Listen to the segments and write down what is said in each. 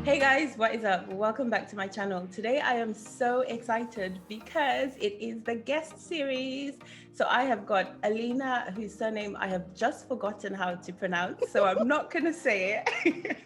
Hey guys, what is up? Welcome back to my channel. Today I am so excited because it is the guest series. So I have got Alina, whose surname I have just forgotten how to pronounce, so I'm not going to say it,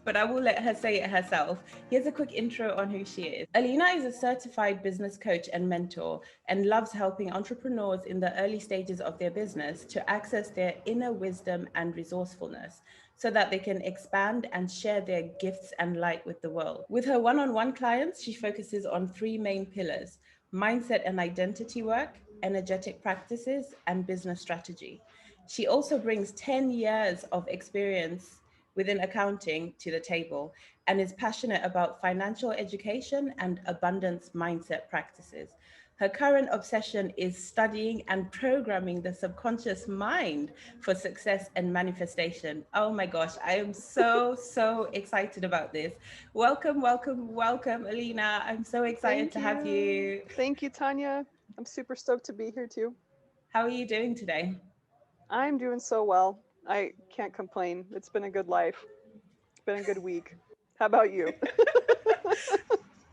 but I will let her say it herself. Here's a quick intro on who she is. Alina is a certified business coach and mentor and loves helping entrepreneurs in the early stages of their business to access their inner wisdom and resourcefulness, so that they can expand and share their gifts and light with the world. With her one on one clients, she focuses on three main pillars: mindset and identity work, energetic practices, and business strategy. She also brings 10 years of experience within accounting to the table and is passionate about financial education and abundance mindset practices. Her current obsession is studying and programming the subconscious mind for success and manifestation. Oh my gosh, I am so excited about this. Welcome, welcome, welcome, Alina. I'm so excited Thank to have you. you. Thank you, Tanya. I'm super stoked to be here too. How are you doing today? I'm doing so well. I can't complain. It's been a good life. It's been a good week. How about you?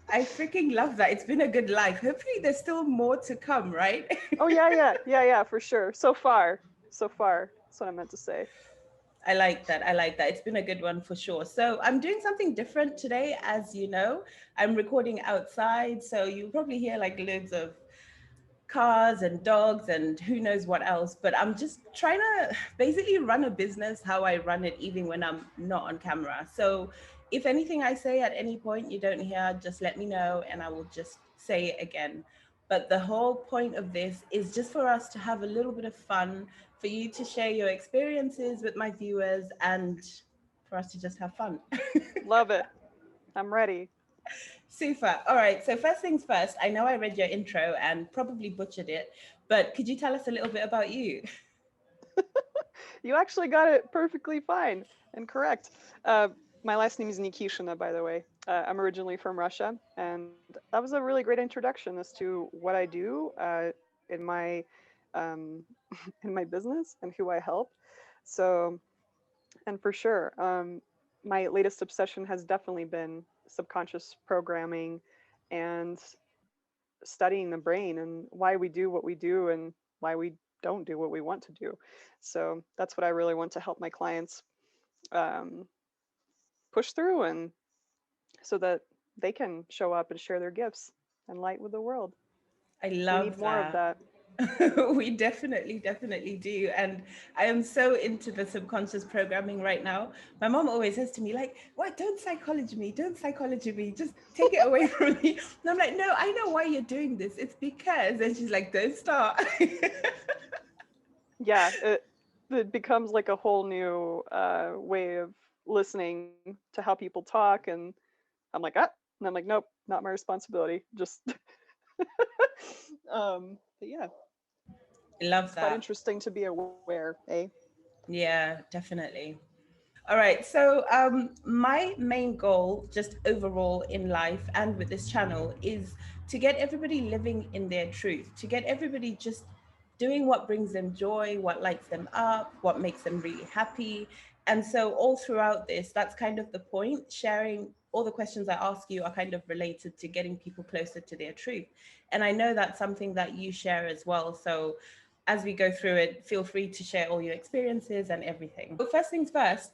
I freaking love that. It's been a good life. Hopefully, there's still more to come, right? Oh yeah, for sure. So far. That's what I meant to say. I like that. I like that. It's been a good one for sure. So, I'm doing something different today. As you know, I'm recording outside. So, you probably hear like loads of cars and dogs and who knows what else. But I'm just trying to basically run a business how I run it, even when I'm not on camera. So, if anything I say at any point you don't hear, just let me know and I will just say it again. But the whole point of this is just for us to have a little bit of fun, for you to share your experiences with my viewers, and for us to just have fun. Love it. I'm ready. Super. All right. So, first things first, I know I read your intro and probably butchered it, but could you tell us a little bit about you? You actually got it perfectly fine and correct. Uh, my last name is Nikishna, by the way. I'm originally from Russia, and that was a really great introduction as to what I do in my um, in my business and who I help. So, and for sure, my latest obsession has definitely been subconscious programming and studying the brain and why we do what we do and why we don't do what we want to do. So that's what I really want to help my clients um, push through and so that they can show up and share their gifts and light with the world. I We need love more of that. that. We definitely do. And I am so into the subconscious programming right now. My mom always says to me, like, what, don't psychology me, don't psychology me, just take it away from me. And I'm like, no, I know why you're doing this. It's because, and she's like, don't start. Yeah, it becomes like a whole new way of listening to how people talk. And I'm like, ah, and I'm like, nope, not my responsibility. Just, but yeah, I love it's quite that. interesting to be aware, eh? Yeah, definitely. All right. So, my main goal, just overall in life and with this channel, is to get everybody living in their truth, to get everybody just doing what brings them joy, what lights them up, what makes them really happy. And so, all throughout this, that's kind of the point. Sharing all the questions I ask you are kind of related to getting people closer to their truth. And I know that's something that you share as well. So, as we go through it, feel free to share all your experiences and everything. So first things first,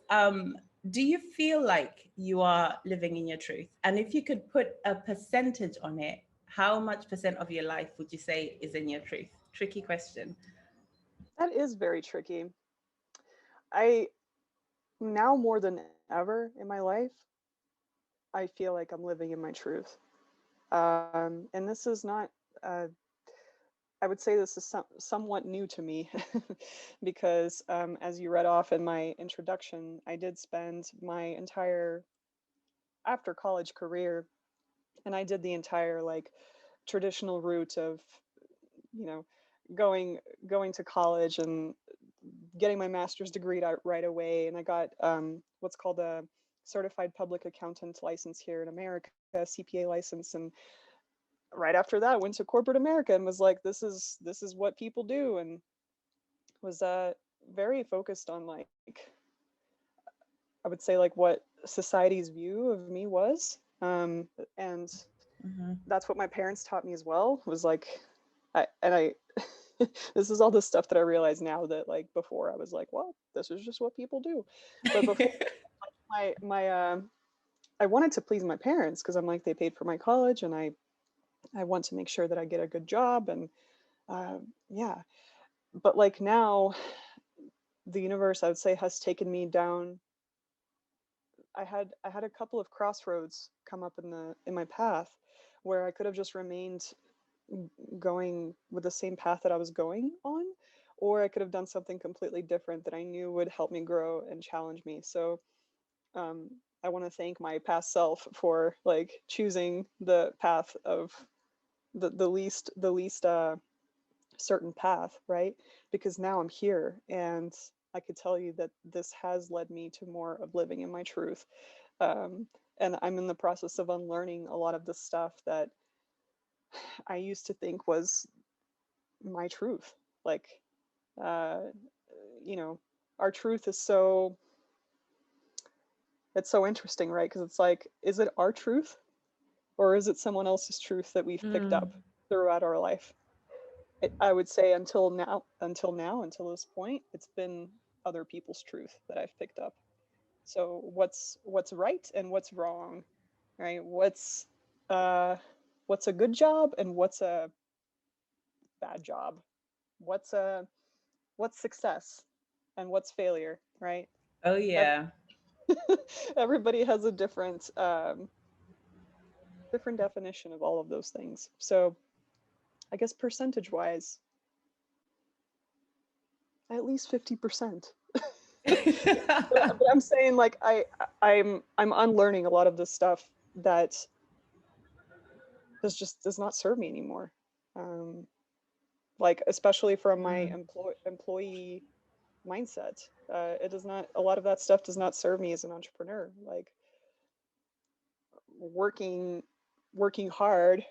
do you feel like you are living in your truth? And if you could put a percentage on it, how much percent of your life would you say is in your truth? Tricky question. That is very tricky. I now more than ever in my life, I feel like I'm living in my truth. And this is not, uh, I would say this is somewhat new to me because, as you read off in my introduction, I did spend my entire after college career and I did the entire like traditional route of, you know, going going to college and getting my master's degree right away, and I got what's called a certified public accountant license here in America, CPA license, and right after that went to corporate America and was like, this is what people do, and was very focused on like I would say like what society's view of me was. And Mm-hmm. that's what my parents taught me as well, was like, I this is all the stuff that I realize now that like before I was like, well, this is just what people do. But before, my I wanted to please my parents because I'm like, they paid for my college, and I want to make sure that I get a good job. And yeah, but like now the universe, I would say, has taken me down. I had a couple of crossroads come up in my path where I could have just remained going with the same path that I was going on, or I could have done something completely different that I knew would help me grow and challenge me. So um, I want to thank my past self for like choosing the path of the least certain path, right? Because now I'm here, and I could tell you that this has led me to more of living in my truth. Um, and I'm in the process of unlearning a lot of the stuff that I used to think was my truth. Like, uh, you know, our truth is so, it's so interesting, right? Because it's like, is it our truth, or is it someone else's truth that we've picked Mm. up throughout our life? I would say until this point, it's been other people's truth that I've picked up. So what's right and what's wrong, right? Uh, what's a good job and what's a bad job? What's a what's success and what's failure, right? Oh Every, yeah. everybody has a different definition of all of those things. So I guess percentage wise, at least 50%. But I'm saying like I'm unlearning a lot of this stuff that does not serve me anymore. Um, like especially from my Mm. employee mindset, it does not. A lot of that stuff does not serve me as an entrepreneur. Like working working hard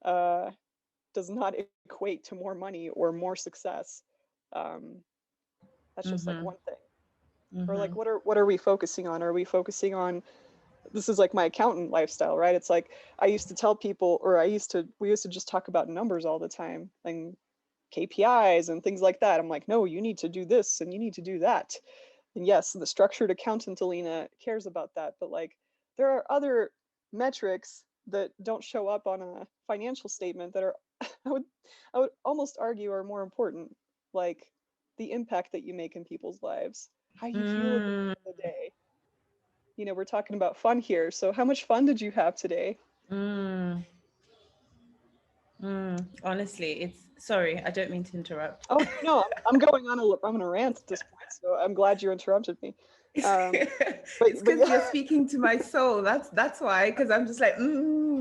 uh, does not equate to more money or more success. Um, that's just like Mm-hmm. one thing. Or Mm-hmm. like what are we focusing on? Are we focusing on, this is like my accountant lifestyle, right? It's like I used to tell people, or we used to just talk about numbers all the time and KPIs and things like that. I'm like, no, you need to do this and you need to do that. And yes, the structured accountant Alina cares about that, but like there are other metrics that don't show up on a financial statement that are I would I would almost argue are more important, like the impact that you make in people's lives, how you feel at the Mm. end of the day. We're talking about fun here. So how much fun did you have today? Mm. Honestly, it's sorry, I don't mean to interrupt. Oh no, I'm going on I'm on a rant at this point, so I'm glad you interrupted me. Um, It's but because yeah, you're speaking to my soul. That's why. Because I'm just like,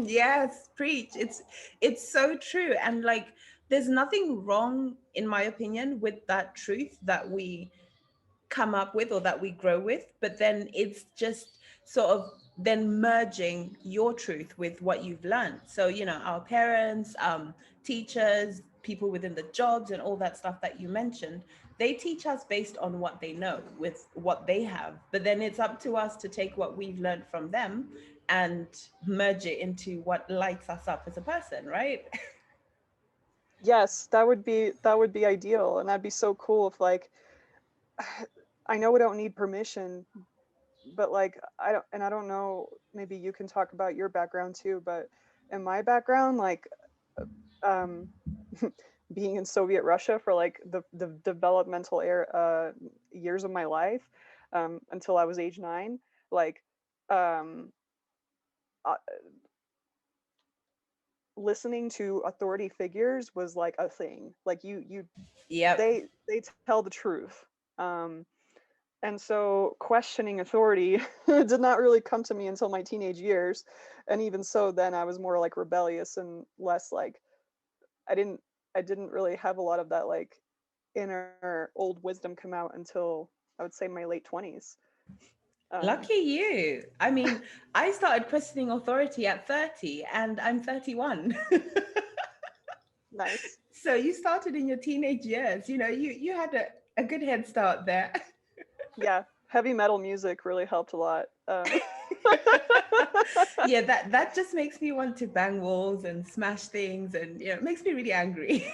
yes, preach. It's so true, and like, there's nothing wrong, in my opinion, with that truth that we come up with or that we grow with, but then it's just sort of then merging your truth with what you've learned. So our parents, teachers, people within the jobs and all that stuff that you mentioned, they teach us based on what they know with what they have, but then it's up to us to take what we've learned from them and merge it into what lights us up as a person, right? yes, that would be ideal, and that'd be so cool if like I know we don't need permission, but like I don't know, maybe you can talk about your background too, but in my background, like um being in Soviet Russia for like the developmental years of my life, until I was age 9, like um uh, listening to authority figures was like a thing. Like Yep. they tell the truth. And so questioning authority did not really come to me until my teenage years, and even so then I was more like rebellious and less like, i didn't I didn't really have a lot of that like inner old wisdom come out until I would say my late 20s. um Lucky you. I mean, I started questioning authority at 30 and I'm 31. Nice. So you started in your teenage years. You had a good head start there. Yeah, Heavy metal music really helped a lot. Yeah, that just makes me want to bang walls and smash things, and it makes me really angry.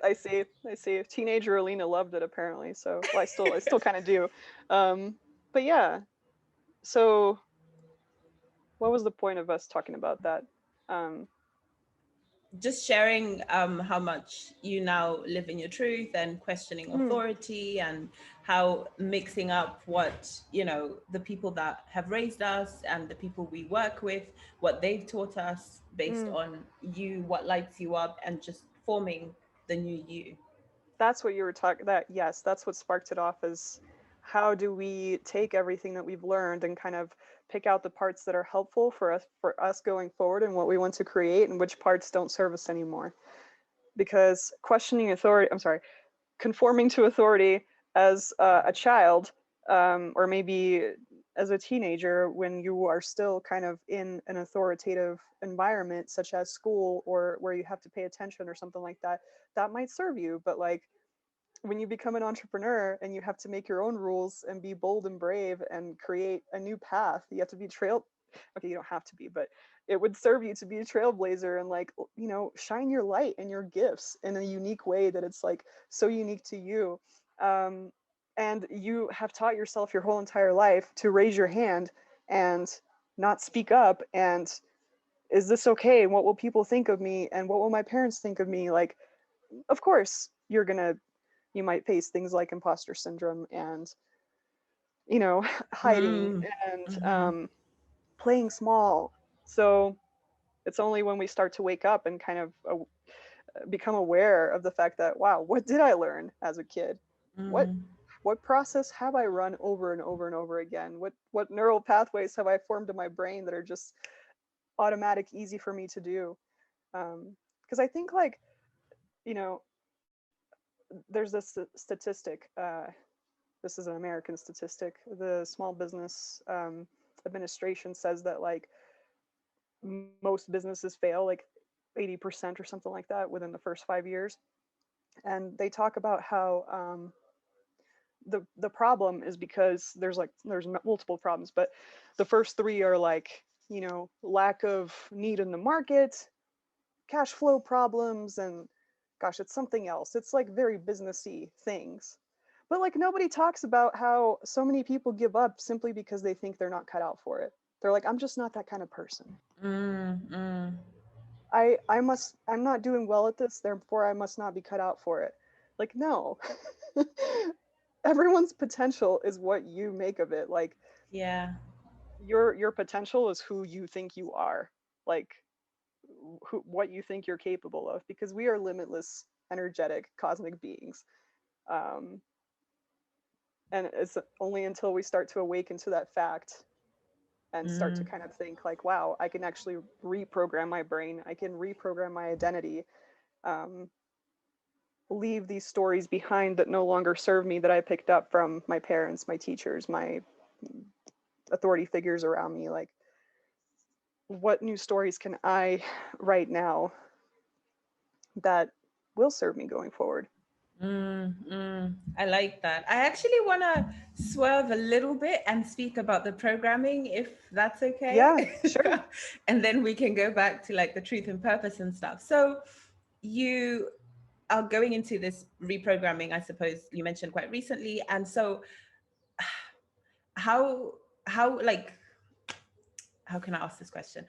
I see. I see. Teenager Alina loved it apparently. So, well, I still kind of do. But yeah. So, what was the point of us talking about that? Um, Just sharing how much you now live in your truth and questioning mm, authority, and how mixing up what the people that have raised us and the people we work with, what they've taught us based mm. on you, what lights you up, and just forming the new you. That's what you were talking. That yes, that's what sparked it off. Is how do we take everything that we've learned and kind of pick out the parts that are helpful for us going forward and what we want to create, and which parts don't serve us anymore. Because questioning authority, I'm sorry, conforming to authority as a child, or maybe as a teenager when you are still kind of in an authoritative environment such as school or where you have to pay attention or something like that, that might serve you. But like when you become an entrepreneur and you have to make your own rules and be bold and brave and create a new path, you have to be okay, you don't have to be, but it would serve you to be a trailblazer and like, shine your light and your gifts in a unique way that it's like so unique to you. um, and you have taught yourself your whole entire life to raise your hand and not speak up, and is this okay, what will people think of me, and what will my parents think of me? Like, of course you might face things like imposter syndrome and hiding Mm. and Hmm. playing small. So it's only when we start to wake up and kind of become aware of the fact that, wow, what did I learn as a kid? what Mm. what process have I run over and over and over again? What neural pathways have I formed in my brain that are just automatic, easy for me to do? Because I think, like, you know there's this statistic. This is an American statistic. The Small Business Administration says that, like, most businesses fail, like 80% or something like that, within the first 5 years. And they talk about how the problem is because there's multiple problems, but the first three are like, lack of need in the market, cash flow problems, and gosh, it's something else. It's like very businessy things. But like nobody talks about how so many people give up simply because they think they're not cut out for it. They're like, I'm just not that kind of person. Mm. Mm. I'm not doing well at this, therefore I must not be cut out for it. Like, no. Everyone's potential is what you make of it. Like, Yeah. your potential is who you think you are. Like, what you think you're capable of, because we are limitless, energetic, cosmic beings. Um, and it's only until we start to awaken to that fact and start to Mm. kind of think like, wow, I can actually reprogram my brain, I can reprogram my identity, um, leave these stories behind that no longer serve me, that I picked up from my parents, my teachers, my authority figures around me. Like, what new stories can I write now that will serve me going forward? Mm. Mm. I like that. I actually want to swerve a little bit and speak about the programming, if that's Yeah, okay. sure. And then we can go back to like the truth and purpose and stuff. So you are going into this reprogramming, I suppose you mentioned quite recently. And so how like, how can I ask this question?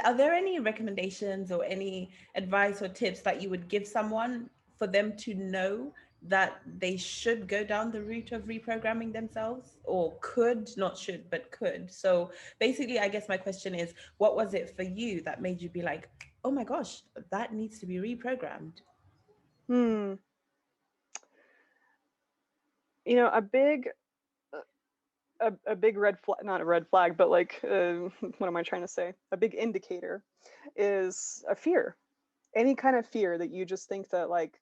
Are there any recommendations or any advice or tips that you would give someone for them to know that they should go down the route of reprogramming themselves, or could, not should, but could? So basically, I guess my question is, what was it for you that made you be like, oh my gosh, that needs to be reprogrammed? Hmm. A big a big red flag, not a red flag, but like, what am I trying to say? A big indicator is a fear. Any kind of fear that you just think that, like,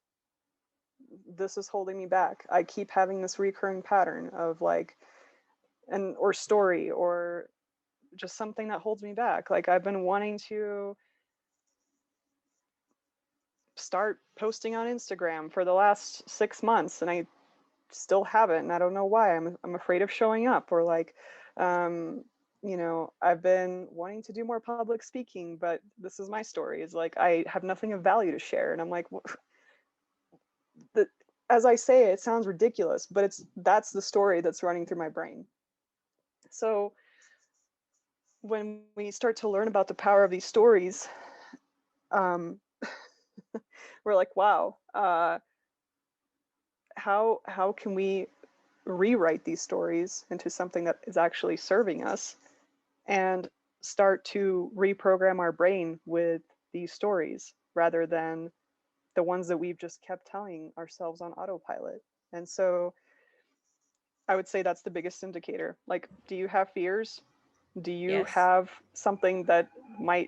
this is holding me back. I keep having this recurring pattern of like, or story, or just something that holds me back. Like, I've been wanting to start posting on Instagram for the last 6 months, and I still haven't, and I don't know why. I'm afraid of showing up, or like, you know, I've been wanting to do more public speaking, but this is my story. Is like I have nothing of value to share, and I'm like, the, as I say it sounds ridiculous, but that's the story that's running through my brain. So when we start to learn about the power of these stories, um, we're like, wow, how can we rewrite these stories into something that is actually serving us, and start to reprogram our brain with these stories rather than the ones that we've just kept telling ourselves on autopilot. And so I would say that's the biggest indicator. Like, do you have fears? Do you Yes. have something that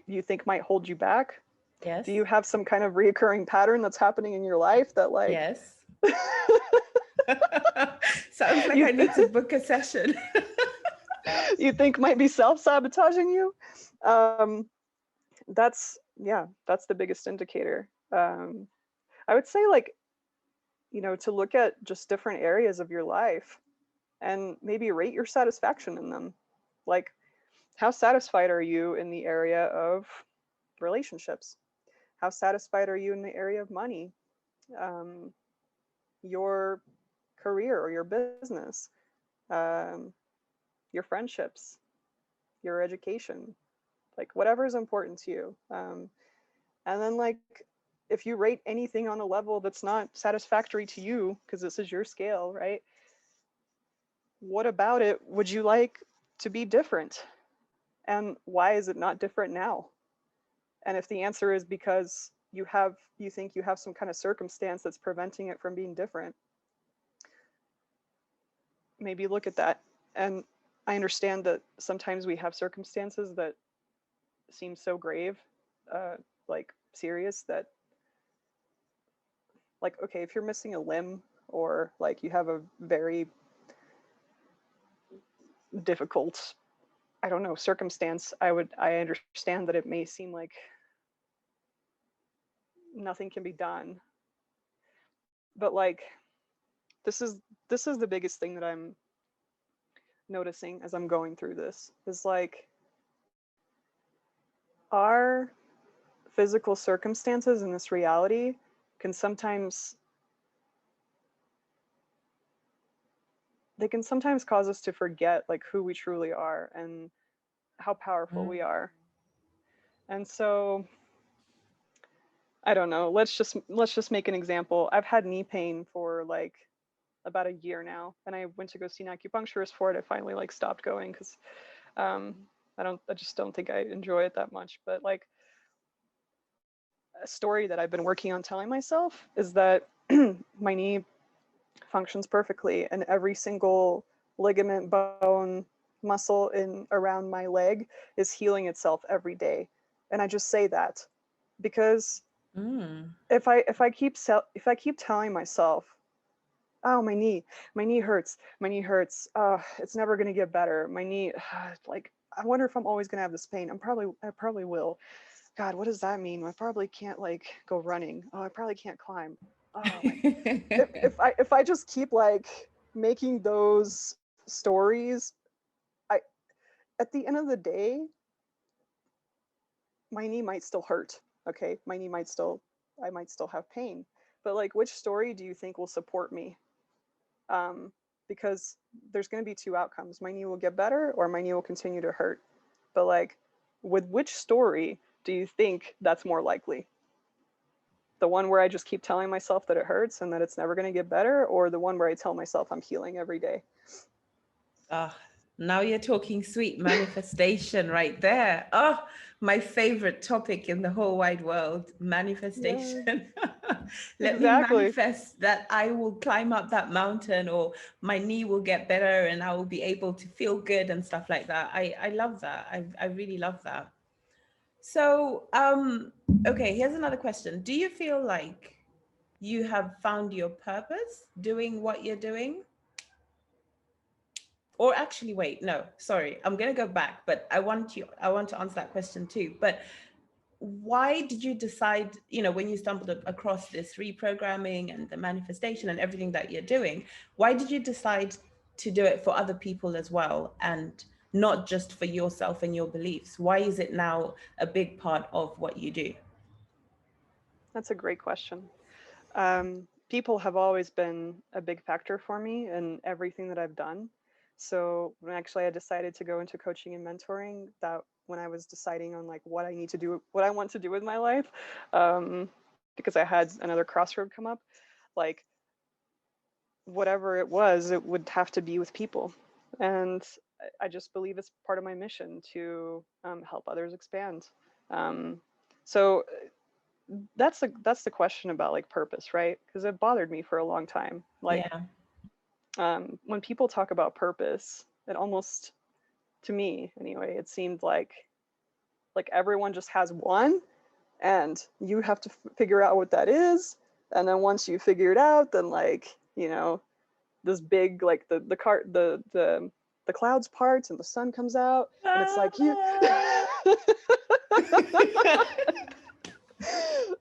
you think might hold you back? Do Yes. you have some kind of reoccurring pattern that's happening in your life that like Yes. Sounds like you I need to book a session. you think might be self-sabotaging you? That's the biggest indicator. I would say, like, you know, to look at just different areas of your life and maybe rate your satisfaction in them. Like, how satisfied are you in the area of relationships? How satisfied are you in the area of money, your career or your business, um, your friendships, your education, like whatever is important to you. And then, like, if you rate anything on a level that's not satisfactory to you, because this is your scale, right? What about it would you like to be different? And why is it not different now? And if the answer is because you think you have some kind of circumstance that's preventing it from being different, maybe look at that. And I understand that sometimes we have circumstances that seem so grave, like serious, that, like, okay, if you're missing a limb, or like you have a very difficult, I don't know, circumstance, I understand that it may seem like nothing can be done. But like, this is the biggest thing that I'm noticing as I'm going through this, is like, our physical circumstances in this reality can sometimes cause us to forget like who we truly are and how powerful we are. And so I don't know, let's just make an example. I've had knee pain for like about a year now, and I went to go see an acupuncturist for it. I finally like stopped going because I just don't think I enjoy it that much. But like, a story that I've been working on telling myself is that my knee functions perfectly, and every single ligament, bone, muscle in around my leg is healing itself every day. And I just say that because if I keep telling myself, oh, my knee hurts, it's never going to get better, my knee, like, I wonder if I'm always going to have this pain. I probably will. God, what does that mean? I probably can't like go running. Oh, I probably can't climb. Oh my. If I just keep like making those stories, I at the end of the day, my knee might still hurt. Okay, I might still have pain. But like, which story do you think will support me? Because there's going to be two outcomes. My knee will get better, or my knee will continue to hurt. But like, with which story do you think that's more likely? The one where I just keep telling myself that it hurts and that it's never going to get better, or the one where I tell myself I'm healing every day? Ah, now you're talking sweet manifestation right there. Oh, my favorite topic in the whole wide world, Yeah, manifestation. Let me exactly. manifest that I will climb up that mountain, or my knee will get better and I will be able to feel good and stuff like that. I love that. I really love that. So, okay, here's another question. Do you feel like you have found your purpose doing what you're doing? Or actually, wait, no, sorry, I'm going to go back, but I want to answer that question too. But why did you decide, when you stumbled across this reprogramming and the manifestation and everything that you're doing, why did you decide to do it for other people as well and not just for yourself and your beliefs? Why is it now a big part of what you do? That's a great question. People have always been a big factor for me in everything that I've done. So when actually I decided to go into coaching and mentoring, that when I was deciding on like what I need to do, what I want to do with my life, because I had another crossroad come up, like whatever it was, it would have to be with people. And I just believe it's part of my mission to help others expand. So that's the question about like purpose, right? Because it bothered me for a long time. Like when people talk about purpose, it almost, to me anyway, it seemed like everyone just has one, and you have to figure out what that is. And then once you figure it out, then like this big like the clouds parts and the sun comes out, and it's like you.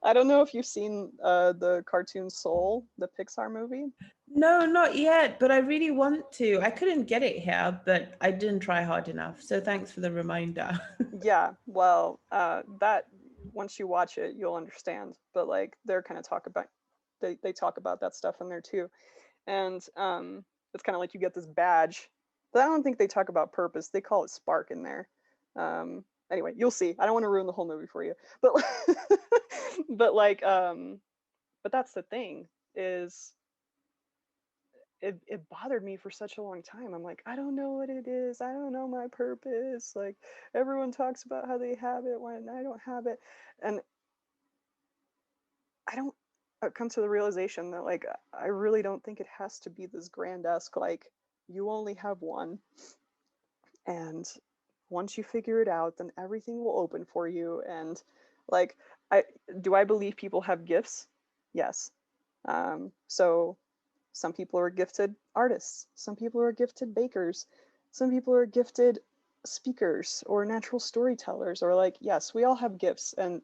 I don't know if you've seen the cartoon Soul, the Pixar movie. No, not yet, but I really want to. I couldn't get it here, but I didn't try hard enough. So thanks for the reminder. Yeah, well, that once you watch it, you'll understand. But like they're kind of talk about they talk about that stuff in there too. And it's kind of like you get this badge, but I don't think they talk about purpose. They call it spark in there. Anyway, you'll see. I don't want to ruin the whole movie for you, but but like but that's the thing, is it bothered me for such a long time. I'm like, I don't know what it is. I don't know my purpose. Like everyone talks about how they have it when I don't have it. And I don't come to the realization that like I really don't think it has to be this grand-esque like you only have one, and once you figure it out then everything will open for you. And like I believe people have gifts. Yes. So some people are gifted artists, some people are gifted bakers, some people are gifted speakers or natural storytellers, or like, yes, we all have gifts, and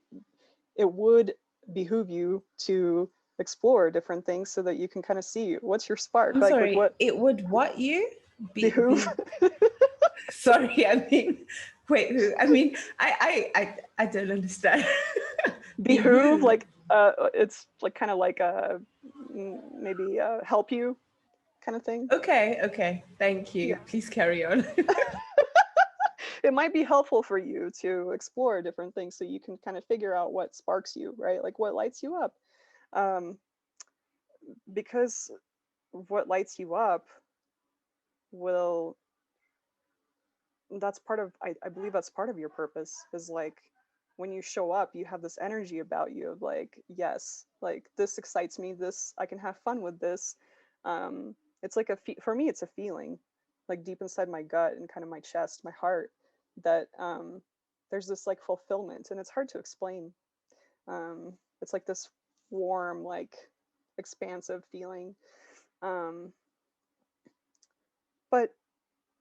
it would behoove you to explore different things so that you can kind of see what's your spark. I'm like sorry, what it would what you behoove. sorry, I mean, wait, I mean, I don't understand. Behoove, like it's like kind of like maybe help you kind of thing. Okay, thank you. Yeah. Please carry on. It might be helpful for you to explore different things so you can kind of figure out what sparks you, right? Like what lights you up. Um, because what lights you up will, that's part of, I believe that's part of your purpose, is like when you show up, you have this energy about you of like, yes, like this excites me, this, I can have fun with this. It's like for me, it's a feeling like deep inside my gut and kind of my chest, my heart, that there's this like fulfillment, and it's hard to explain. It's like this warm, like expansive feeling. Um, but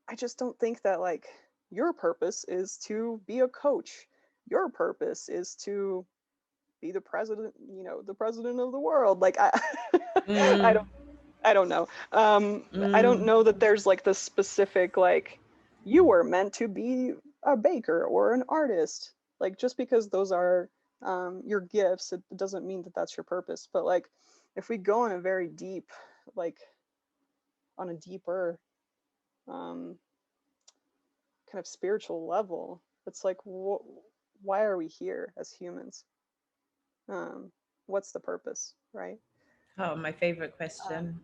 I just don't think that like your purpose is to be a coach. Your purpose is to be the president, the president of the world. Like I don't, I don't know. I don't know that there's like this specific like you were meant to be a baker or an artist. Like just because those are your gifts, it doesn't mean that that's your purpose. But like if we go on a very deep, like on a deeper kind of spiritual level, it's like why are we here as humans? What's the purpose, right? Oh, my favorite question.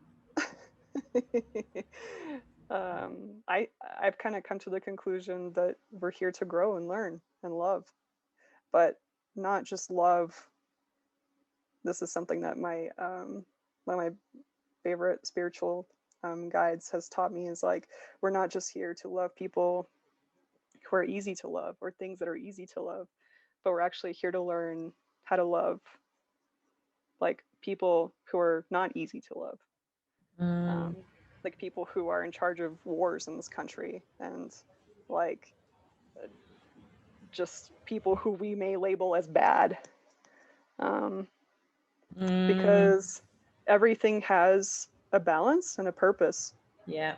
I've kind of come to the conclusion that we're here to grow and learn and love, but not just love. This is something that one of my favorite spiritual guides has taught me, is like we're not just here to love people who are easy to love or things that are easy to love, but we're actually here to learn how to love like people who are not easy to love. Like people who are in charge of wars in this country, and like just people who we may label as bad. Um, Mm, because everything has a balance and a purpose. yeah.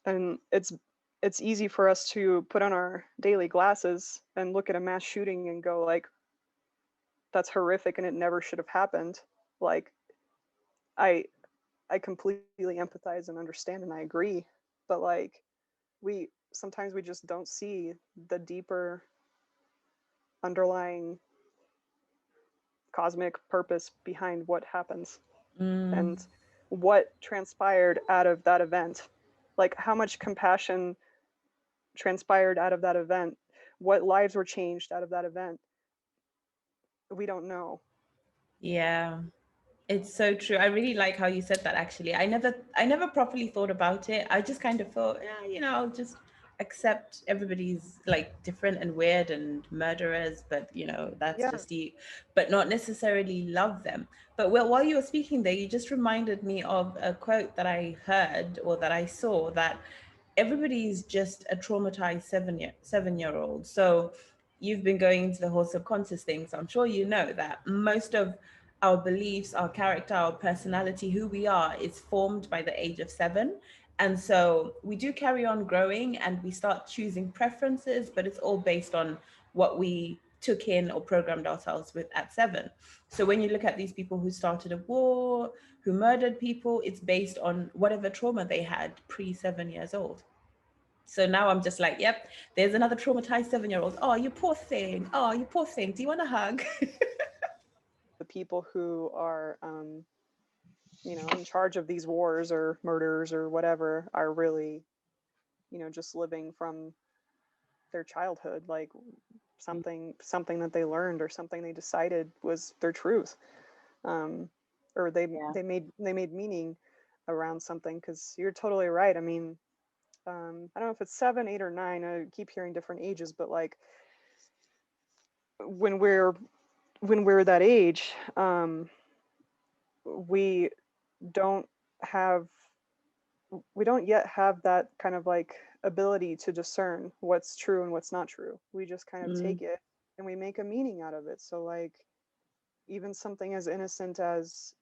And it's easy for us to put on our daily glasses and look at a mass shooting and go like, that's horrific and it never should have happened. Like, I I completely empathize and understand and I agree. But like, we sometimes we just don't see the deeper underlying cosmic purpose behind what happens Mm, and what transpired out of that event. Like how much compassion transpired out of that event, what lives were changed out of that event. We don't know. yeah. It's so true. I really like how you said that actually. I never properly thought about it. I just kind of thought, yeah, I'll just accept everybody's like different and weird and murderers, but that's Yeah. just you, but not necessarily love them. But while you were speaking there, you just reminded me of a quote that I heard or that I saw, that everybody's just a traumatized 7-year old. So you've been going into the whole subconscious thing. So I'm sure you know that most of our beliefs, our character, our personality, who we are, is formed by the age of 7. And so we do carry on growing and we start choosing preferences, but it's all based on what we took in or programmed ourselves with at 7. So when you look at these people who started a war, who murdered people, it's based on whatever trauma they had pre 7 years old. So now I'm just like, yep, there's another traumatized 7-year old. Oh, you poor thing. Oh, you poor thing. Do you want a hug? The people who are, in charge of these wars or murders or whatever are really, just living from their childhood, like something that they learned or something they decided was their truth, um, or Yeah. they made meaning around something. Because you're totally right. I mean, I don't know if it's 7, 8, or 9. I keep hearing different ages, but like when we're that age, we don't have we don't yet have that kind of like ability to discern what's true and what's not true. We just kind of Mm, take it and we make a meaning out of it. So like even something as innocent as,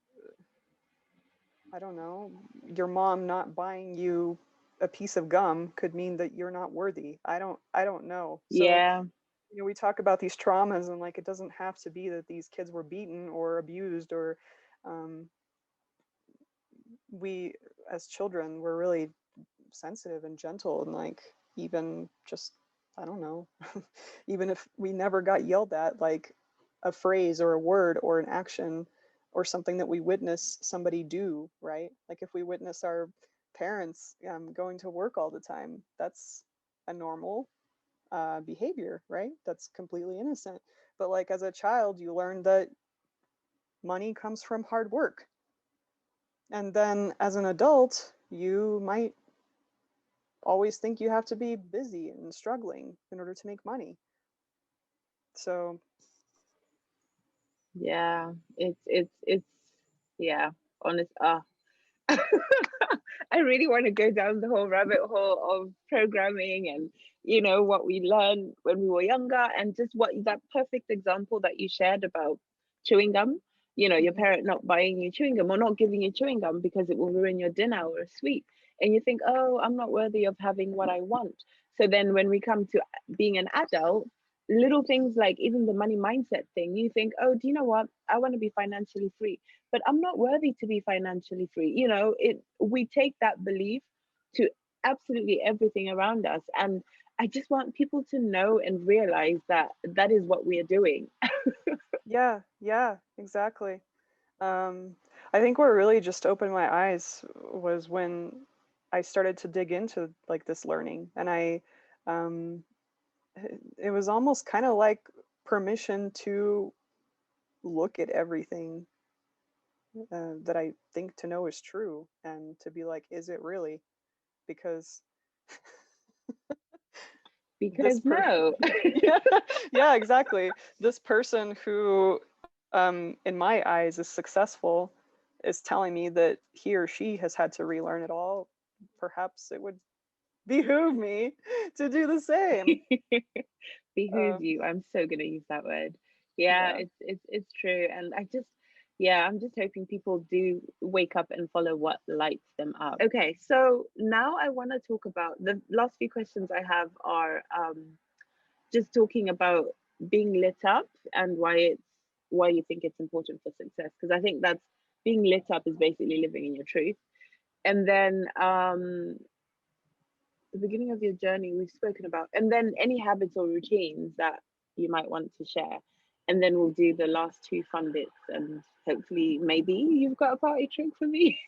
I don't know, your mom not buying you a piece of gum could mean that you're not worthy. I don't know. So yeah. we talk about these traumas and like it doesn't have to be that these kids were beaten or abused or um, we as children were really sensitive and gentle and like even just, I don't know, even if we never got yelled at, like a phrase or a word or an action or something that we witness somebody do, right? Like if we witness our parents going to work all the time, that's a normal behavior, right? That's completely innocent. But like as a child, you learn that money comes from hard work. And then as an adult, you might always think you have to be busy and struggling in order to make money. So, Yeah, it's yeah, honest. I really want to go down the whole rabbit hole of programming and what we learned when we were younger, and just what that perfect example that you shared about chewing gum. Your mhm. parent not buying you chewing gum or not giving you chewing gum because it will ruin your dinner or a sweet, and you think, oh, I'm not worthy of having what I want. So then when we come to being an adult, little things like even the money mindset thing, you think, oh, do you know what? I want to be financially free, but I'm not worthy to be financially free. We take that belief to absolutely everything around us. And I just want people to know and realize that that is what we are doing. Yeah, yeah, exactly. Um, I think what really just opened my eyes was when I started to dig into like this learning, and um, it was almost kind of like permission to look at everything that I think to know is true, and to be like, is it really? Because this Because per no. yeah, yeah, exactly. This person who in my eyes is successful is telling me that he or she has had to relearn it all. Perhaps it would behoove me to do the same. Behooves Um, you. I'm so gonna use that word. Yeah, yeah. it's true. And yeah, I'm just hoping people do wake up and follow what lights them up. Okay, so now I want to talk about the last few questions I have are just talking about being lit up and why you think it's important for success. Because I think that's being lit up is basically living in your truth. And then the beginning of your journey we've spoken about, and then any habits or routines that you might want to share, and then we'll do the last two fun bits, and hopefully maybe you've got a party trick for me.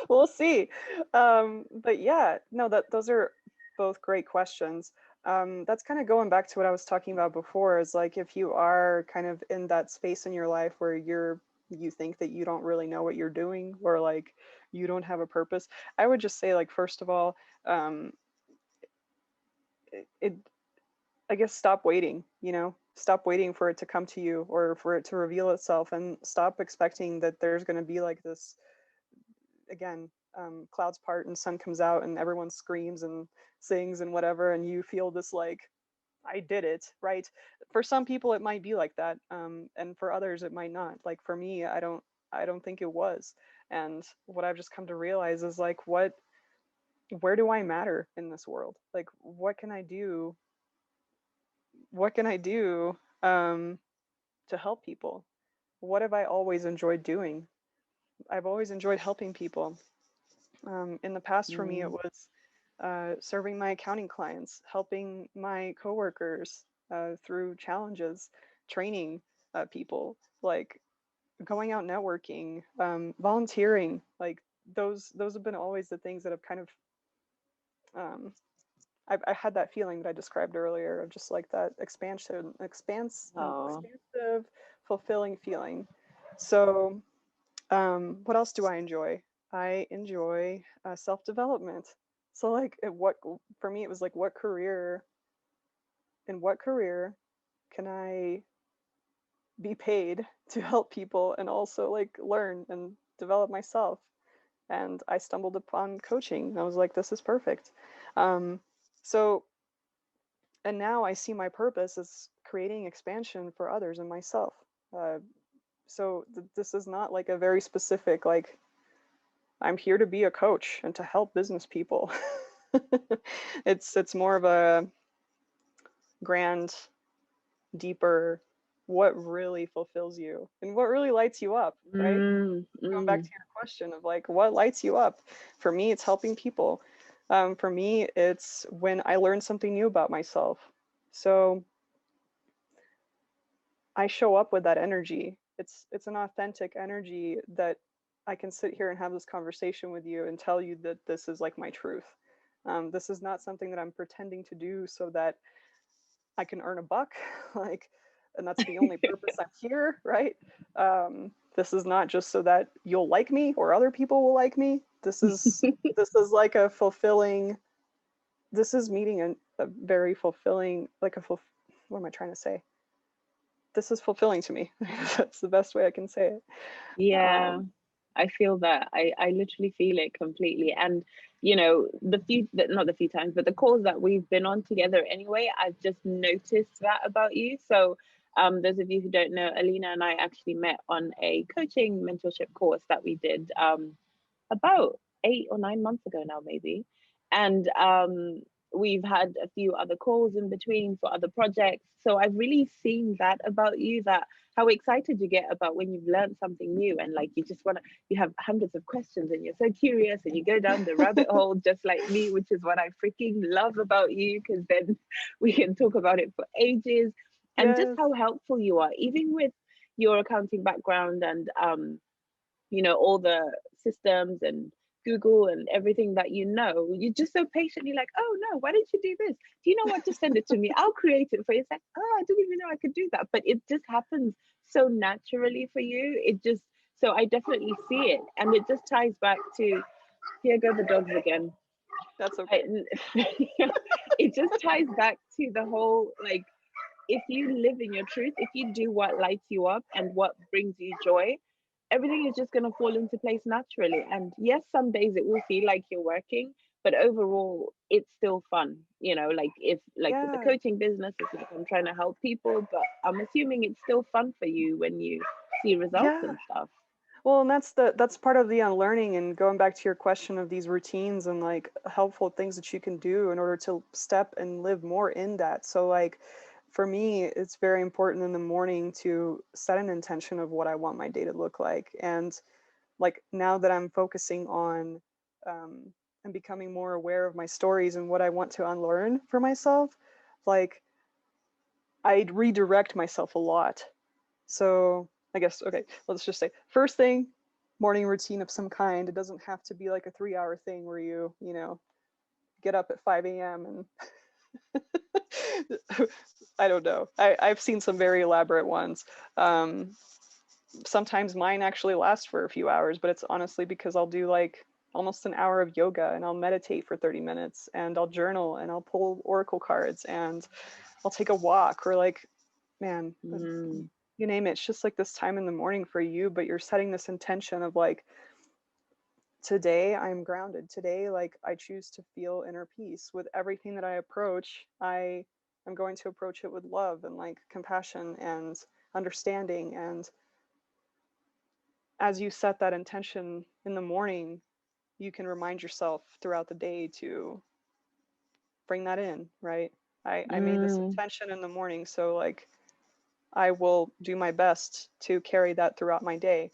We'll see. But yeah, no, that those are both great questions. That's kind of going back to what I was talking about before, is like if you are kind of in that space in your life where you think that you don't really know what you're doing, or like you don't have a purpose, I would just say, like, first of all, um, it I guess stop waiting, stop waiting for it to come to you or for it to reveal itself, and stop expecting that there's going to be like this, again, clouds part and sun comes out and everyone screams and sings and whatever, and you feel this like, I did it, right? For some people it might be like that, and for others it might not. Like for me, I don't think it was. And what I've just come to realize is like, where do I matter in this world? Like, what can I do to help people? What have I always enjoyed doing? I've always enjoyed helping people. In the past, for me, it Mm, was serving my accounting clients, helping my coworkers through challenges, training people, like going out networking, volunteering. Like those have been always the things that have kind of um, I had that feeling that I described earlier of just like that oh. expansive, fulfilling feeling. So, what else do I enjoy? I enjoy self-development. So, like, for me, it was like, in what career can I be paid to help people and also like learn and develop myself? And I stumbled upon coaching. And I was like, this is perfect. Um, so and now I see my purpose as creating expansion for others and myself. Uh, this is not like a very specific, like, I'm here to be a coach and to help business people. It's more of a grand, deeper, what really fulfills you and what really lights you up, right? Mm, Going back mm, to your question of like, what lights you up? For me, it's helping people. For me, it's when I learn something new about myself. So I show up with that energy. It's an authentic energy that I can sit here and have this conversation with you and tell you that this is like my truth. This is not something that I'm pretending to do so that I can earn a buck, like, and that's the only purpose I'm here, right? This is not just so that you'll like me or other people will like me. This is like a fulfilling. This is meeting a very fulfilling, like what am I trying to say? This is fulfilling to me. That's the best way I can say it. yeah. Um, I feel that. I literally feel it completely. And you know, not the few times, but the calls that we've been on together anyway, I've just noticed that about you. So those of you who don't know, Alina and I actually met on a coaching mentorship course that we did about 8 or 9 months ago now, maybe. And we've had a few other calls in between for other projects. So I've really seen that about you, that how excited you get about when you've learned something new, and like you have hundreds of questions and you're so curious and you go down the rabbit hole just like me, which is what I freaking love about you, because then we can talk about it for ages. And just yes, how helpful you are, even with your accounting background and all the systems and Google and everything that you're just so patiently like, oh no, why didn't you do this? Do you know what? Just send it to me. I'll create it for you. It's like, oh, I didn't even know I could do that. But it just happens so naturally for you. So I definitely see it. And it just ties back to, here go the dogs again. that's okay. I, it just ties back to the whole, like, if you live in your truth, if you do what lights you up and what brings you joy, everything is just going to fall into place naturally. And yes, some days it will feel like you're working, but overall it's still fun, you know, like if like with the Yeah, coaching business, it's like I'm trying to help people, but I'm assuming it's still fun for you when you see results yeah. and stuff. Well, and that's part of the unlearning, and going back to your question of these routines and like helpful things that you can do in order to step and live more in that. So like for me, it's very important in the morning to set an intention of what I want my day to look like. And like now that I'm focusing on and becoming more aware of my stories and what I want to unlearn for myself, like I redirect myself a lot. So I guess, okay, let's just say first thing, morning routine of some kind. It doesn't have to be like a 3 hour thing where you know, get up at 5 a.m. and I don't know. I've seen some very elaborate ones. Um, Sometimes mine actually last for a few hours, but it's honestly because I'll do like almost an hour of yoga and I'll meditate for 30 minutes and I'll journal and I'll pull oracle cards and I'll take a walk or like, man, Mm, you name it. It's just like this time in the morning for you, but you're setting this intention of like, today I'm grounded. Today, like I choose to feel inner peace with everything that I approach. I'm going to approach it with love and like compassion and understanding. And as you set that intention in the morning, you can remind yourself throughout the day to bring that in, right? I made this mm, intention in the morning, so like I will do my best to carry that throughout my day.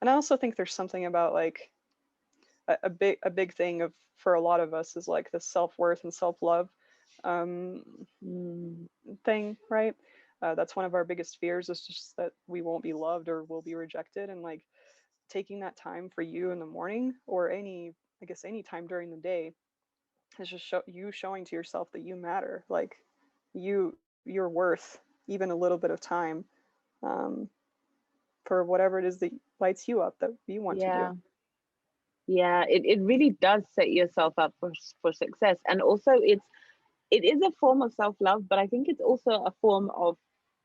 And I also think there's something about like a big thing of for a lot of us is like the self-worth and self-love um, mm. thing, right? That's one of our biggest fears is just that we won't be loved or we'll be rejected. And like taking that time for you in the morning or any, I guess, any time during the day is just showing to yourself that you matter. Like you're worth even a little bit of time um, for whatever it is that lights you up that you want to do. Yeah. Yeah, it really does set yourself up for success. And also it is a form of self-love, but I think it's also a form of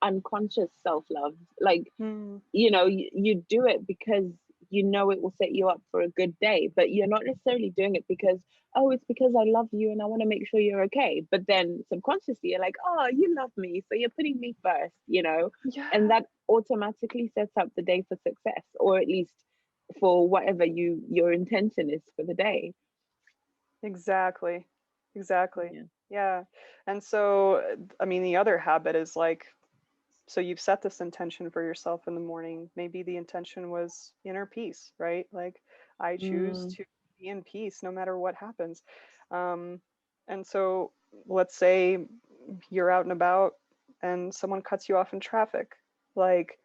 unconscious self-love. Like, Hmm. you know, you do it because you know it will set you up for a good day, but you're not necessarily doing it because, oh, it's because I love you and I want to make sure you're okay. But then subconsciously you're like, oh, you love me, so you're putting me first, you know, and Yeah, that automatically sets up the day for success, or at least for whatever your intention is for the day. exactly. Exactly. Yeah. Yeah. And so, I mean, the other habit is like, so you've set this intention for yourself in the morning. Maybe the intention was inner peace, right? Like, I choose Mm, to be in peace no matter what happens. Um, and so, let's say you're out and about and someone cuts you off in traffic. Like,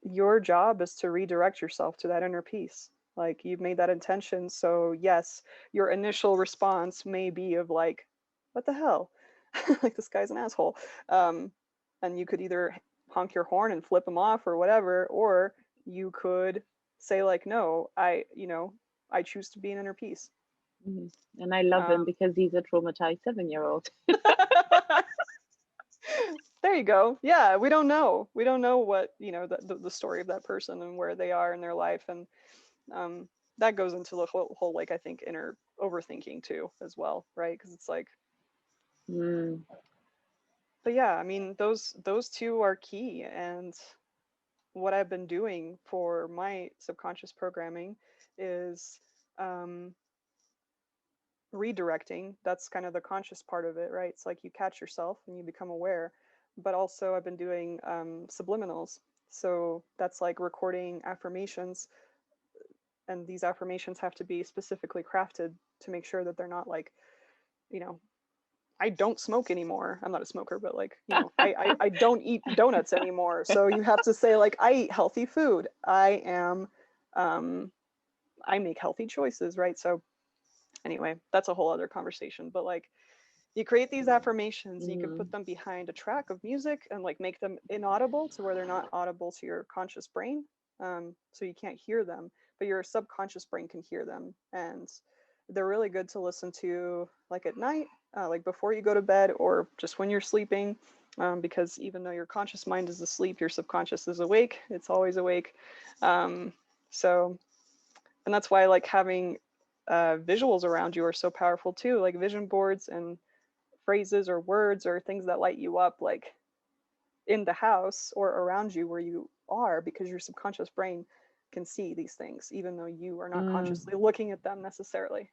your job is to redirect yourself to that inner peace. Like you've made that intention. So yes, your initial response may be of like, what the hell? Like this guy's an asshole. Um, and you could either honk your horn and flip him off or whatever, or you could say like, no, I choose to be in inner peace. mm. And I love him Um, because he's a traumatized 7-year-old. there you go. Yeah, we don't know. We don't know what, the story of that person and where they are in their life. And um, that goes into the whole like I think inner overthinking too as well, right? Because it's like, Mm, but yeah, I mean those two are key. And what I've been doing for my subconscious programming is um, redirecting. That's kind of the conscious part of it, right? It's like you catch yourself and you become aware. But also I've been doing subliminals. So that's like recording affirmations, and these affirmations have to be specifically crafted to make sure that they're not like, you know, I don't smoke anymore. I'm not a smoker, but like, I don't eat donuts anymore. So you have to say like, I eat healthy food. Um, I make healthy choices, right? So anyway, that's a whole other conversation. But like, you create these affirmations and you can mm, put them behind a track of music and like make them inaudible to where they're not audible to your conscious brain. So you can't hear them, but your subconscious brain can hear them. And they're really good to listen to like at night, like before you go to bed or just when you're sleeping. Because even though your conscious mind is asleep, your subconscious is awake. It's always awake. Um, so, and that's why like having visuals around you are so powerful too, like vision boards and phrases or words or things that light you up, like in the house or around you where you are, because your subconscious brain can see these things even though you are not consciously looking at them necessarily.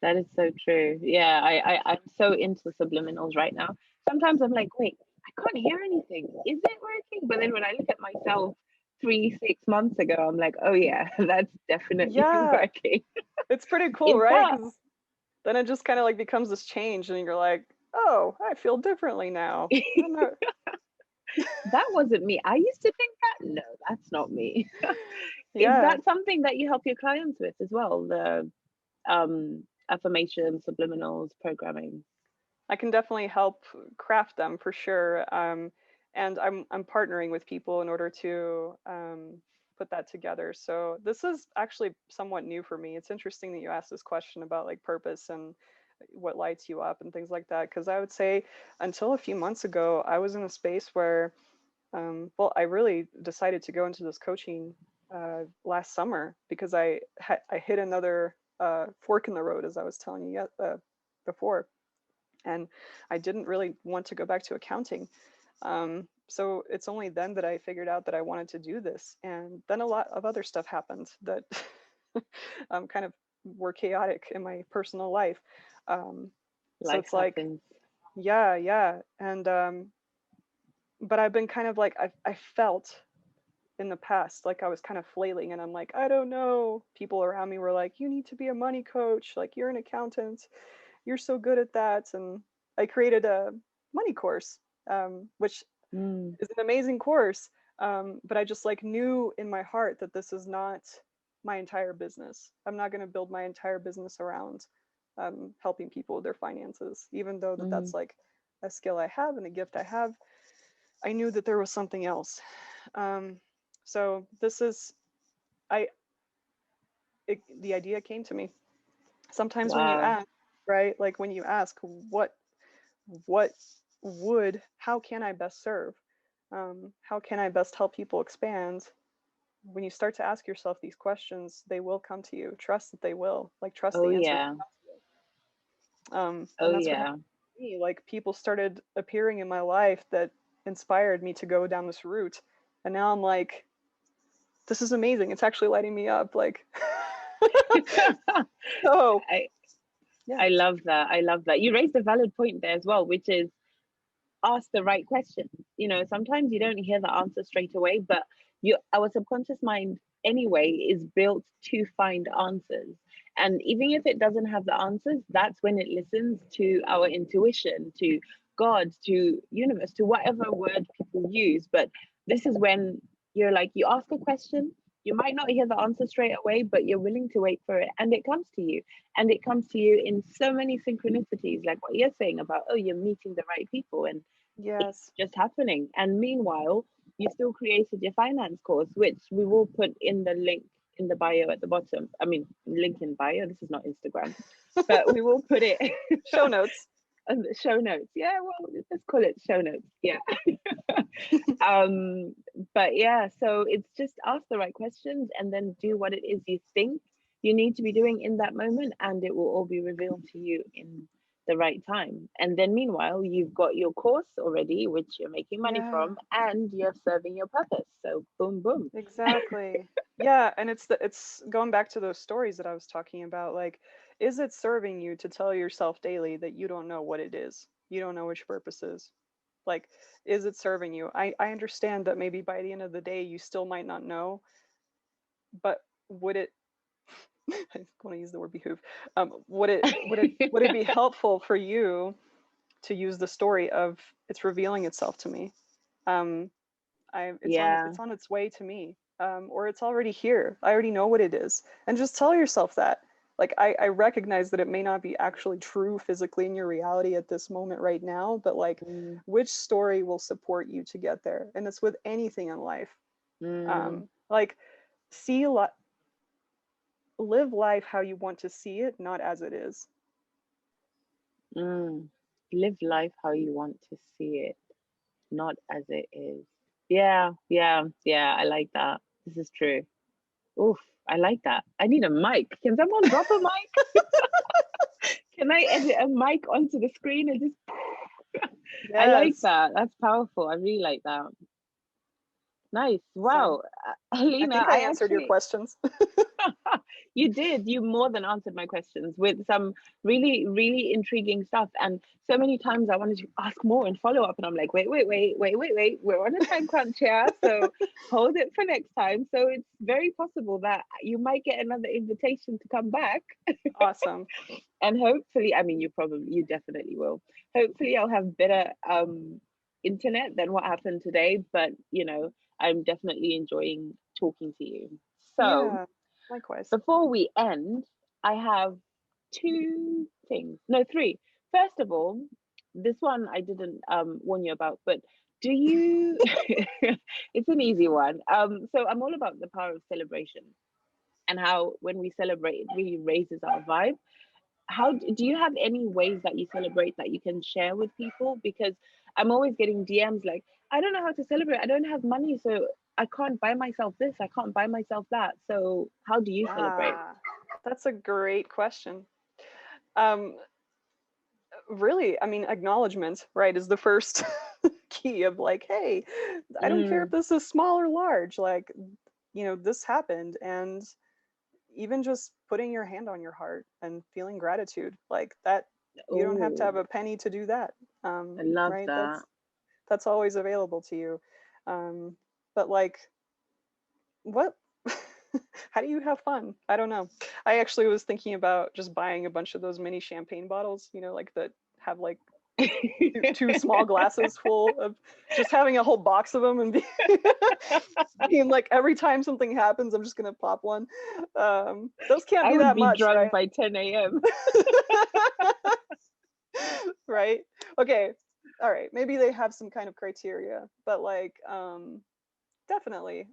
That is so true. Yeah, I'm so into subliminals right now. Sometimes I'm like, wait, I can't hear anything. Is it working? But then when I look at myself 3-6 months ago, I'm like, oh yeah, that's definitely working. It's pretty cool, right? Because then it just kind of like becomes this change and you're like, oh, I feel differently now. I'm not... That wasn't me. I used to think that. No, that's not me. Is that something that you help your clients with as well? The affirmations, subliminals, programming? I can definitely help craft them for sure. And I'm partnering with people in order to put that together. So this is actually somewhat new for me. It's interesting that you asked this question about like purpose and what lights you up and things like that. Because I would say until a few months ago, I was in a space where, well, I really decided to go into this coaching last summer because I hit another fork in the road, as I was telling you before. And I didn't really want to go back to accounting. So it's only then that I figured out that I wanted to do this. And then a lot of other stuff happened that kind of were chaotic in my personal life. So it's like, yeah. And, but I've been kind of like, I felt in the past, like I was kind of flailing and I'm like, I don't know. People around me were like, you need to be a money coach. Like you're an accountant. You're so good at that. And I created a money course, which is an amazing course. But I just like knew in my heart that this is not my entire business. I'm not going to build my entire business around helping people with their finances, even though that's like a skill I have and a gift I have. I knew that there was something else. So this is, the idea came to me. Sometimes when you ask, right? Like when you ask, how can I best serve? How can I best help people expand? When you start to ask yourself these questions, they will come to you. Trust that they will. Like trust the answer. Yeah. And that's what happened to me. Like people started appearing in my life that inspired me to go down this route. And now I'm like, this is amazing. It's actually lighting me up. Like, so I love that. I love that. You raised a valid point there as well, which is ask the right questions. You know, sometimes you don't hear the answer straight away, but our subconscious mind anyway is built to find answers. And even if it doesn't have the answers, that's when it listens to our intuition, to God, to universe, to whatever word people use. But this is when you're like, you ask a question, you might not hear the answer straight away, but you're willing to wait for it, and it comes to you. And it comes to you in so many synchronicities, like what you're saying about, oh, you're meeting the right people, and it's just happening. And meanwhile, you still created your finance course, which we will put in the link in the bio at the bottom. I mean, link in bio. This is not Instagram, but we will put it show notes. And the show notes. Yeah, well, let's call it show notes. Yeah. But yeah, so it's just ask the right questions and then do what it is you think you need to be doing in that moment, and it will all be revealed to you in the right time. And then meanwhile, you've got your course already, which you're making money from, and you're serving your purpose. So boom, boom. Exactly. Yeah. And it's going back to those stories that I was talking about. Like, is it serving you to tell yourself daily that you don't know what it is? You don't know which purpose is? Like, is it serving you? I understand that maybe by the end of the day, you still might not know, but would it, I want to use the word behoove. Would it be helpful for you to use the story of it's revealing itself to me? It's on its way to me, or it's already here. I already know what it is, and just tell yourself that. Like I recognize that it may not be actually true physically in your reality at this moment right now, but like which story will support you to get there? And it's with anything in life. Like live life how you want to see it, not as it is. Live life how you want to see it, not as it is. Yeah, I like that. This is true. Oof, I like that. I need a mic. Can someone drop a mic? Can I edit a mic onto the screen and just I like Yes. that. That's powerful. I really like that. Nice. So Wow. I Alina, think I I answered your actually questions. you did. You more than answered my questions with some really, really intriguing stuff. And so many times I wanted to ask more and follow up. And I'm like, wait. We're on a time crunch here. So hold it for next time. So it's very possible that you might get another invitation to come back. Awesome. And hopefully, I mean, you definitely will. Hopefully I'll have better internet than what happened today. But, I'm definitely enjoying talking to you. So, Yeah, likewise. before we end, I have two things. No, three. First of all, this one I didn't warn you about, but do you it's an easy one. So I'm all about the power of celebration and how when we celebrate it really raises our vibe. How do you have any ways that you celebrate that you can share with people? Because I'm always getting DMs like, I don't know how to celebrate. I don't have money, so I can't buy myself this. I can't buy myself that. So how do you celebrate? Ah, that's a great question. Um, Really, I mean, acknowledgement, right, is the first key of like, hey, I don't care if Mm. this is small or large, like, this happened. And even just putting your hand on your heart and feeling gratitude like that, you don't have to Oh, have a penny to do that. I love Right, that. that's always available to you. But like, what how do you have fun? I don't know. I actually was thinking about just buying a bunch of those mini champagne bottles, like that have like two small glasses full of, just having a whole box of them and being like, every time something happens, I'm just gonna pop one. Those can't I be would that be much, drunk right? by 10 a.m. Right? Okay. All right. Maybe they have some kind of criteria, but like, definitely.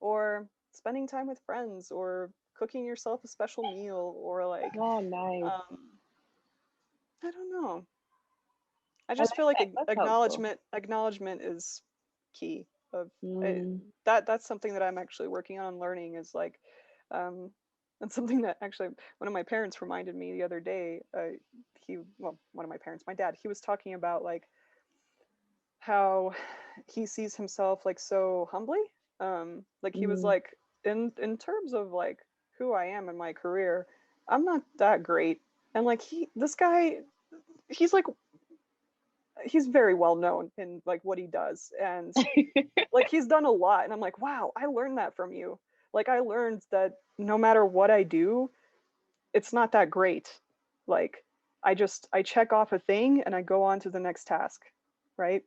Or spending time with friends, or cooking yourself a special meal, or like, Oh, nice. um, I don't know. I I just feel like like that. That's helpful. acknowledgement is key. Of Mm. that's something that I'm actually working on learning, is like, um, and something that actually one of my parents reminded me the other day. One of my parents, my dad, he was talking about like how he sees himself like so humbly. Like he was Mm. like, in terms of like who I am in my career, I'm not that great. And like this guy, he's like, he's very well known in like what he does, and like he's done a lot. And I'm like, wow, I learned that from you. Like I learned that no matter what I do, it's not that great. Like I check off a thing and I go on to the next task, right?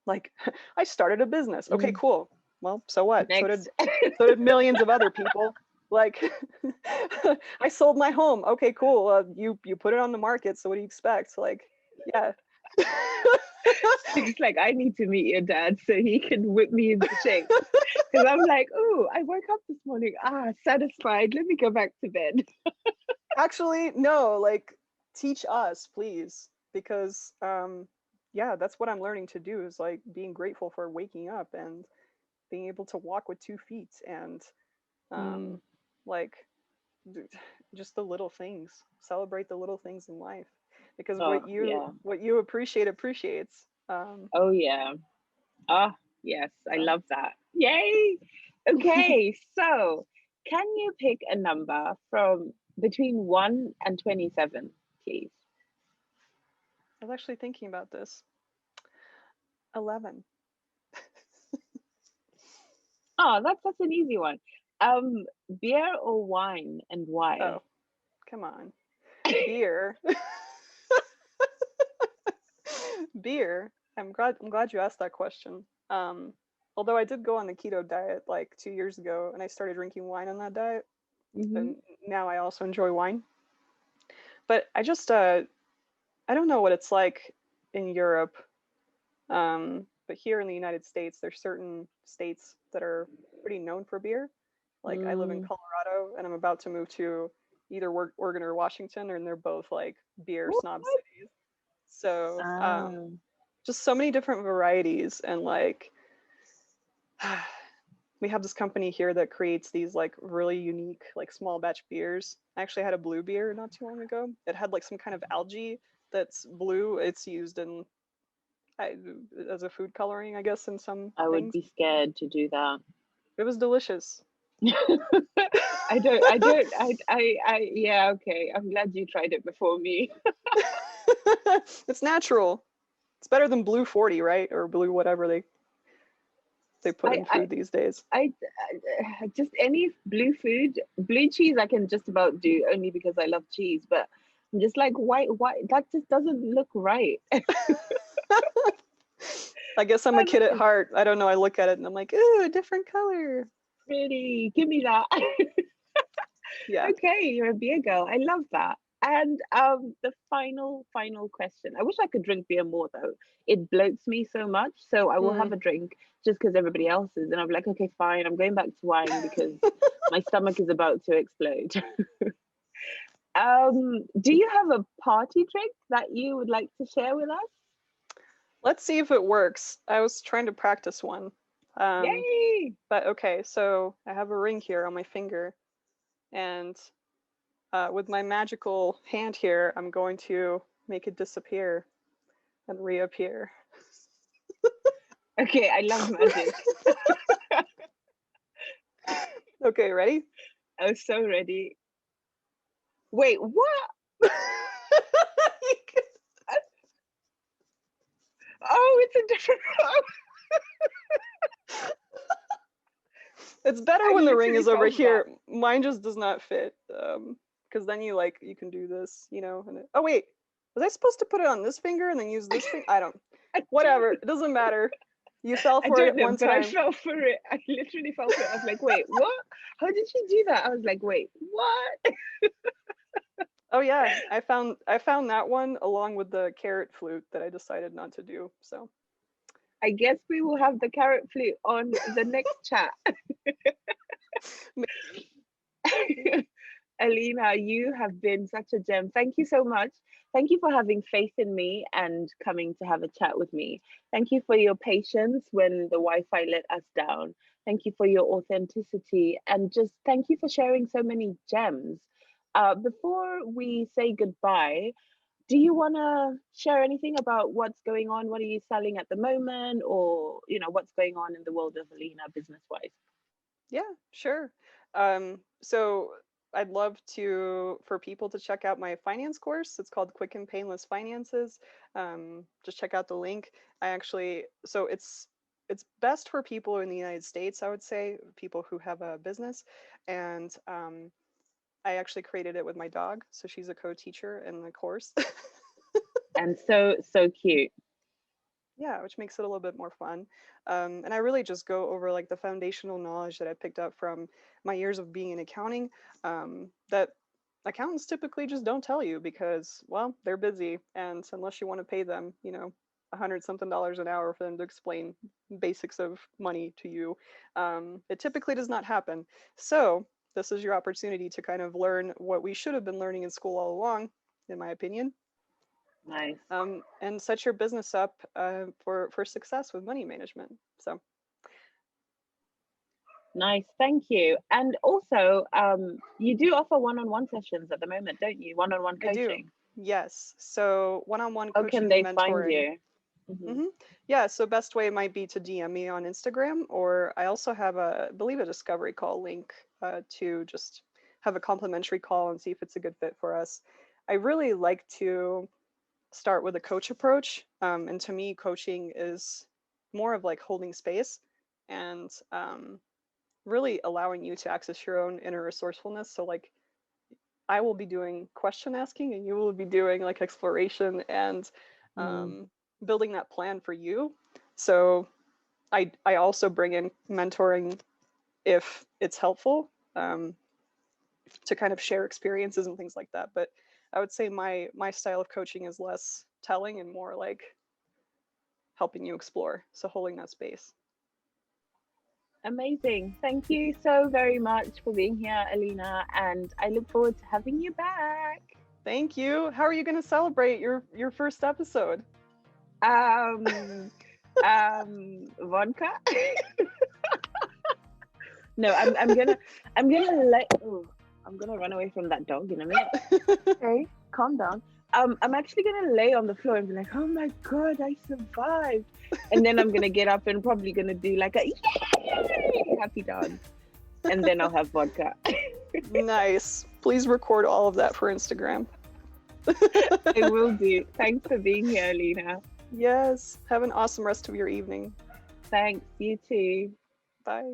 Like I started a business. Okay, Mm. cool. Well, so what? Next. So did millions of other people. Like I sold my home. Okay, cool. You put it on the market. So what do you expect? Like, yeah. It's like, I need to meet your dad so he can whip me into shape. Because I'm like, oh, I woke up this morning, satisfied. Let me go back to bed. Actually, no, like teach us, please, because yeah, that's what I'm learning to do, is like being grateful for waking up and being able to walk with 2 feet, and Mm. um like d- just the little things. Celebrate the little things in life, because Oh, yeah. what you appreciate appreciates. Oh, yeah. Ah, yes. I So love that. Yay. Okay. So, can you pick a number from between 1 and 27, please? I was actually thinking about this. 11. Oh, that's an easy one. Um, Beer or wine, and why? Oh, come on. Beer. Beer. I'm glad you asked that question. Although I did go on the keto diet like 2 years ago, and I started drinking wine on that diet, Mm-hmm. and now I also enjoy wine. But I don't know what it's like in Europe. But here in the United States, there's certain states that are pretty known for beer. Like I live in Mm. Colorado, and I'm about to move to either Oregon or Washington, and they're both like beer What? snob cities. So Ah. just so many different varieties, and like we have this company here that creates these like really unique like small batch beers. I actually had a blue beer not too long ago. It had like some kind of algae that's blue. It's used in as a food coloring, I guess, in some I would things. be scared to do that. It was delicious. Yeah, okay. I'm glad you tried it before me. It's natural. It's better than blue 40, right? Or blue whatever they put in food these days. I just any blue food, blue cheese I can just about do, only because I love cheese, but I'm just like, why that just doesn't look right. I guess I'm a kid at heart. I don't know. I look at it and I'm like, ooh, a different color. Really, give me that. Yeah. Okay, you're a beer girl. I love that. And the final question. I wish I could drink beer more though. It bloats me so much. So I will have a drink just because everybody else is. And I'm like, okay, fine. I'm going back to wine because my stomach is about to explode. Do you have a party trick that you would like to share with us? Let's see if it works. I was trying to practice one. Yay! But okay, so I have a ring here on my finger, and with my magical hand here, I'm going to make it disappear and reappear. Okay, I love magic. Okay, ready? I'm so ready. Wait, what? Oh, it's a different one. It's better when the ring is over here. Mine just does not fit. Because then you can do this, you know. And oh wait, was I supposed to put it on this finger and then use this thing? I don't. Whatever. It doesn't matter. You fell for it one time. I fell for it. I literally fell for it. I was like, wait, what? How did she do that? I was like, wait, what? Oh yeah, I found that one along with the carrot flute that I decided not to do. So I guess we will have the carrot flute on the next chat. Alina, you have been such a gem. Thank you so much. Thank you for having faith in me and coming to have a chat with me. Thank you for your patience when the Wi-Fi let us down. Thank you for your authenticity, and just thank you for sharing so many gems. Before we say goodbye, do you want to share anything about what's going on? What are you selling at the moment, or what's going on in the world of Alina business-wise? Yeah, sure. So I'd love for people to check out my finance course. It's called Quick and Painless Finances. Just check out the link. So it's best for people in the United States, I would say, people who have a business. And I actually created it with my dog. So she's a co-teacher in the course. And so cute. Yeah, which makes it a little bit more fun. And I really just go over like the foundational knowledge that I picked up from my years of being in accounting, that accountants typically just don't tell you because, well, they're busy. And unless you want to pay them, $100-something an hour for them to explain basics of money to you, it typically does not happen. So this is your opportunity to kind of learn what we should have been learning in school all along, in my opinion. Nice. And set your business up for success with money management. So nice, thank you. And also, you do offer one-on-one sessions at the moment, don't you? One-on-one coaching. I do. Yes. So one-on-one coaching. How can they and mentoring. find you? Mm-hmm. Yeah. So best way might be to DM me on Instagram, or I also have I believe a discovery call link to just have a complimentary call and see if it's a good fit for us. I really like to start with a coach approach. And to me, coaching is more of like holding space and really allowing you to access your own inner resourcefulness. So like I will be doing question asking and you will be doing like exploration and building that plan for you. So I also bring in mentoring if it's helpful, to kind of share experiences and things like that. But I would say my style of coaching is less telling and more like helping you explore. So holding that space. Amazing. Thank you so very much for being here, Alina, and I look forward to having you back. Thank you. How are you going to celebrate your first episode? Vodka. No, I'm gonna I'm gonna run away from that dog in a minute. Okay, calm down. I'm actually gonna lay on the floor and be like, oh my god, I survived. And then I'm gonna get up and probably gonna do like a yay happy dance. And then I'll have vodka. Nice. Please record all of that for Instagram. I will do. Thanks for being here, Alina. Yes. Have an awesome rest of your evening. Thanks, you too. Bye.